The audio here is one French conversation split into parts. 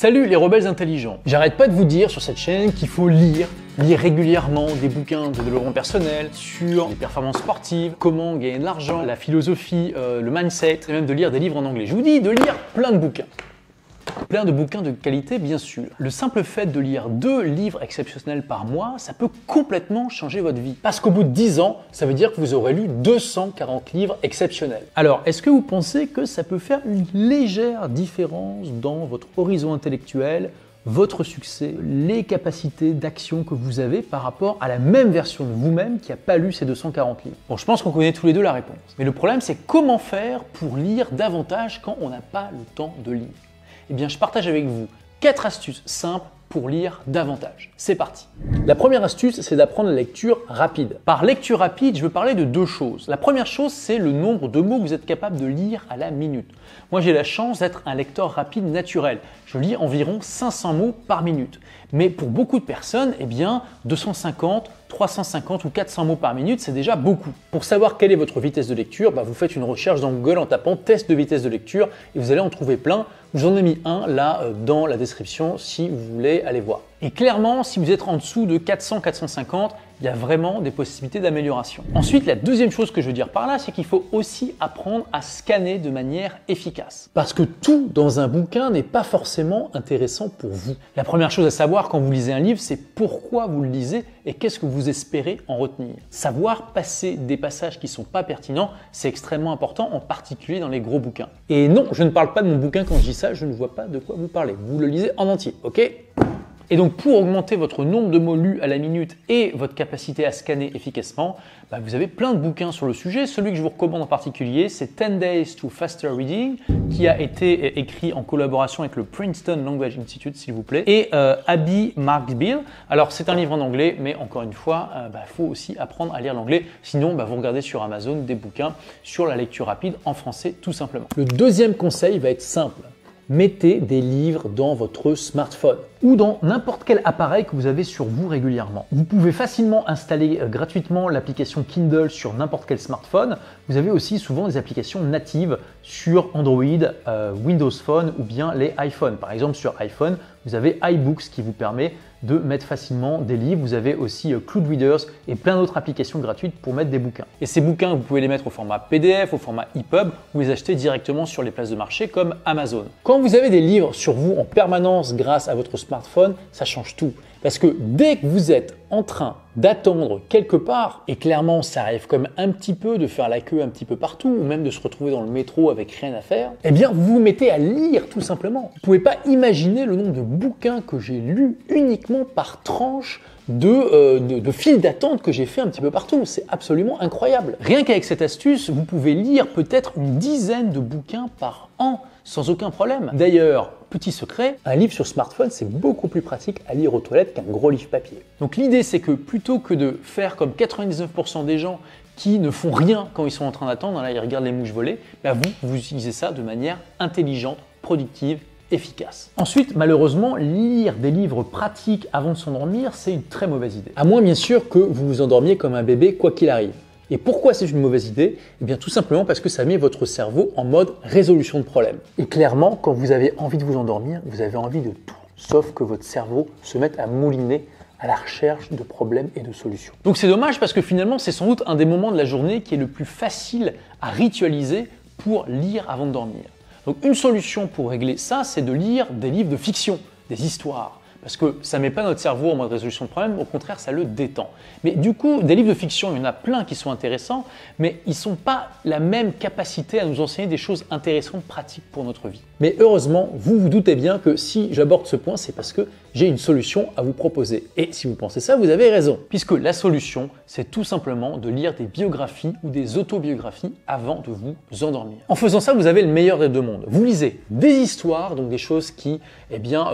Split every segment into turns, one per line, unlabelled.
Salut les rebelles intelligents. J'arrête pas de vous dire sur cette chaîne qu'il faut lire régulièrement des bouquins de développement personnel sur les performances sportives, comment gagner de l'argent, la philosophie, le mindset, et même de lire des livres en anglais. Je vous dis de lire plein de bouquins. Plein de bouquins de qualité, bien sûr. Le simple fait de lire 2 livres exceptionnels par mois, ça peut complètement changer votre vie. Parce qu'au bout de 10 ans, ça veut dire que vous aurez lu 240 livres exceptionnels. Alors, est-ce que vous pensez que ça peut faire une légère différence dans votre horizon intellectuel, votre succès, les capacités d'action que vous avez par rapport à la même version de vous-même qui n'a pas lu ces 240 livres? Bon, je pense qu'on connaît tous les deux la réponse. Mais le problème, c'est comment faire pour lire davantage quand on n'a pas le temps de lire? Eh bien, je partage avec vous 4 astuces simples pour lire davantage. C'est parti. La première astuce, c'est d'apprendre la lecture rapide. Par lecture rapide, je veux parler de 2 choses. La première chose, c'est le nombre de mots que vous êtes capable de lire à la minute. Moi, j'ai la chance d'être un lecteur rapide naturel. Je lis environ 500 mots par minute. Mais pour beaucoup de personnes, eh bien, 250, 350 ou 400 mots par minute, c'est déjà beaucoup. Pour savoir quelle est votre vitesse de lecture, vous faites une recherche dans Google en tapant test de vitesse de lecture et vous allez en trouver plein. Je vous en ai mis un là dans la description si vous voulez aller voir. Et clairement, si vous êtes en dessous de 400-450, il y a vraiment des possibilités d'amélioration. Ensuite, la deuxième chose que je veux dire par là, c'est qu'il faut aussi apprendre à scanner de manière efficace. Parce que tout dans un bouquin n'est pas forcément intéressant pour vous. La première chose à savoir quand vous lisez un livre, c'est pourquoi vous le lisez et qu'est-ce que vous espérez en retenir. Savoir passer des passages qui ne sont pas pertinents, c'est extrêmement important, en particulier dans les gros bouquins. Et non, je ne parle pas de mon bouquin quand je dis ça, je ne vois pas de quoi vous parlez. Vous le lisez en entier, ok ? Et donc, pour augmenter votre nombre de mots lus à la minute et votre capacité à scanner efficacement, vous avez plein de bouquins sur le sujet. Celui que je vous recommande en particulier, c'est 10 Days to Faster Reading, qui a été écrit en collaboration avec le Princeton Language Institute, s'il vous plaît, et Abby Marksbill. Alors, c'est un livre en anglais, mais encore une fois, faut aussi apprendre à lire l'anglais. Sinon, vous regardez sur Amazon des bouquins sur la lecture rapide en français, tout simplement. Le deuxième conseil va être simple. Mettez des livres dans votre smartphone ou dans n'importe quel appareil que vous avez sur vous régulièrement. Vous pouvez facilement installer gratuitement l'application Kindle sur n'importe quel smartphone. Vous avez aussi souvent des applications natives sur Android, Windows Phone ou bien les iPhones. Par exemple, sur iPhone, vous avez iBooks qui vous permet de mettre facilement des livres. Vous avez aussi Cloud Readers et plein d'autres applications gratuites pour mettre des bouquins. Et ces bouquins, vous pouvez les mettre au format PDF, au format EPUB ou les acheter directement sur les places de marché comme Amazon. Quand vous avez des livres sur vous en permanence grâce à votre smartphone, ça change tout. Parce que dès que vous êtes en train d'attendre quelque part, et clairement ça arrive comme un petit peu de faire la queue un petit peu partout, ou même de se retrouver dans le métro avec rien à faire, eh bien vous vous mettez à lire tout simplement. Vous ne pouvez pas imaginer le nombre de bouquins que j'ai lus uniquement par tranche de file d'attente que j'ai fait un petit peu partout. C'est absolument incroyable. Rien qu'avec cette astuce, vous pouvez lire peut-être une dizaine de bouquins par an sans aucun problème. D'ailleurs, petit secret, un livre sur smartphone, c'est beaucoup plus pratique à lire aux toilettes qu'un gros livre papier. Donc l'idée, c'est que plutôt que de faire comme 99% des gens qui ne font rien quand ils sont en train d'attendre, là ils regardent les mouches voler, vous utilisez ça de manière intelligente, productive, efficace. Ensuite, malheureusement, lire des livres pratiques avant de s'endormir, c'est une très mauvaise idée. À moins bien sûr que vous vous endormiez comme un bébé quoi qu'il arrive. Et pourquoi c'est une mauvaise idée? Eh bien tout simplement parce que ça met votre cerveau en mode résolution de problème. Et clairement, quand vous avez envie de vous endormir, vous avez envie de tout, sauf que votre cerveau se mette à mouliner à la recherche de problèmes et de solutions. Donc c'est dommage parce que finalement, c'est sans doute un des moments de la journée qui est le plus facile à ritualiser pour lire avant de dormir. Donc une solution pour régler ça, c'est de lire des livres de fiction, des histoires. Parce que ça ne met pas notre cerveau en mode résolution de problème, au contraire, ça le détend. Mais du coup, des livres de fiction, il y en a plein qui sont intéressants, mais ils ne sont pas la même capacité à nous enseigner des choses intéressantes, pratiques pour notre vie. Mais heureusement, vous vous doutez bien que si j'aborde ce point, c'est parce que j'ai une solution à vous proposer. Et si vous pensez ça, vous avez raison. Puisque la solution, c'est tout simplement de lire des biographies ou des autobiographies avant de vous endormir. En faisant ça, vous avez le meilleur des deux mondes. Vous lisez des histoires, donc des choses qui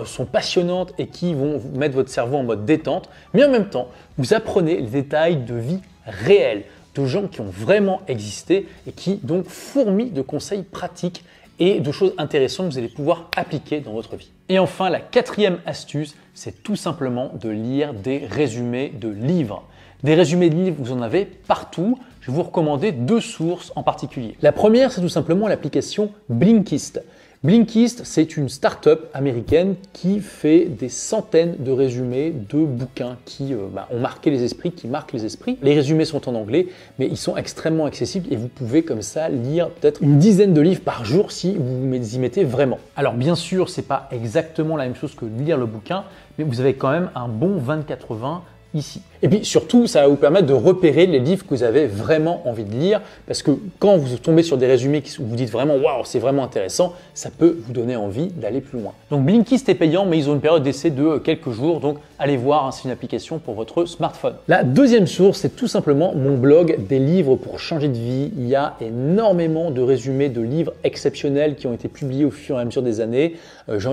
sont passionnantes et qui vont vous mettre votre cerveau en mode détente, mais en même temps, vous apprenez les détails de vie réelle, de gens qui ont vraiment existé et qui donc fourmillent de conseils pratiques et de choses intéressantes que vous allez pouvoir appliquer dans votre vie. Et enfin, la 4e astuce, c'est tout simplement de lire des résumés de livres. Des résumés de livres, vous en avez partout. Je vais vous recommander 2 sources en particulier. La première, c'est tout simplement l'application Blinkist. Blinkist, c'est une start-up américaine qui fait des centaines de résumés de bouquins qui ont marqué les esprits, qui marquent les esprits. Les résumés sont en anglais, mais ils sont extrêmement accessibles et vous pouvez comme ça lire peut-être une dizaine de livres par jour si vous y mettez vraiment. Alors bien sûr, c'est pas exactement la même chose que lire le bouquin, mais vous avez quand même un bon 24/20 ici. Et puis surtout, ça va vous permettre de repérer les livres que vous avez vraiment envie de lire, parce que quand vous tombez sur des résumés où vous dites vraiment waouh, c'est vraiment intéressant, ça peut vous donner envie d'aller plus loin. Donc Blinkist est payant, mais ils ont une période d'essai de quelques jours, donc allez voir, hein, c'est une application pour votre smartphone. La deuxième source, c'est tout simplement mon blog des livres pour changer de vie. Il y a énormément de résumés de livres exceptionnels qui ont été publiés au fur et à mesure des années.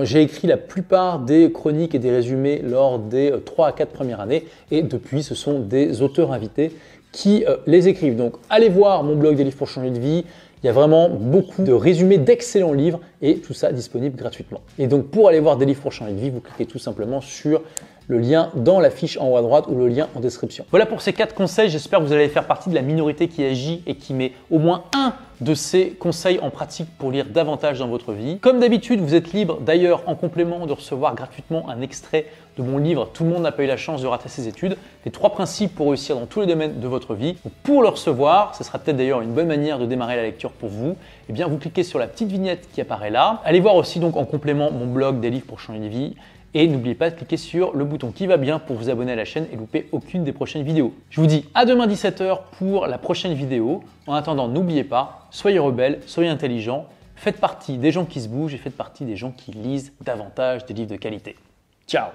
J'ai écrit la plupart des chroniques et des résumés lors des 3 à 4 premières années, et depuis, ce sont des auteurs invités qui les écrivent. Donc, allez voir mon blog des livres pour changer de vie. Il y a vraiment beaucoup de résumés d'excellents livres et tout ça disponible gratuitement. Et donc, pour aller voir des livres pour changer de vie, vous cliquez tout simplement sur le lien dans la fiche en haut à droite ou le lien en description. Voilà pour ces 4 conseils. J'espère que vous allez faire partie de la minorité qui agit et qui met au moins un de ces conseils en pratique pour lire davantage dans votre vie. Comme d'habitude, vous êtes libre d'ailleurs en complément de recevoir gratuitement un extrait de mon livre « Tout le monde n'a pas eu la chance de rater ses études », les 3 principes pour réussir dans tous les domaines de votre vie. Donc pour le recevoir, ce sera peut-être d'ailleurs une bonne manière de démarrer la lecture pour vous. Eh bien, vous cliquez sur la petite vignette qui apparaît là. Allez voir aussi donc en complément mon blog des livres pour changer de vie. Et n'oubliez pas de cliquer sur le bouton qui va bien pour vous abonner à la chaîne et louper aucune des prochaines vidéos. Je vous dis à demain 17h pour la prochaine vidéo. En attendant, n'oubliez pas, soyez rebelles, soyez intelligents, faites partie des gens qui se bougent et faites partie des gens qui lisent davantage des livres de qualité. Ciao!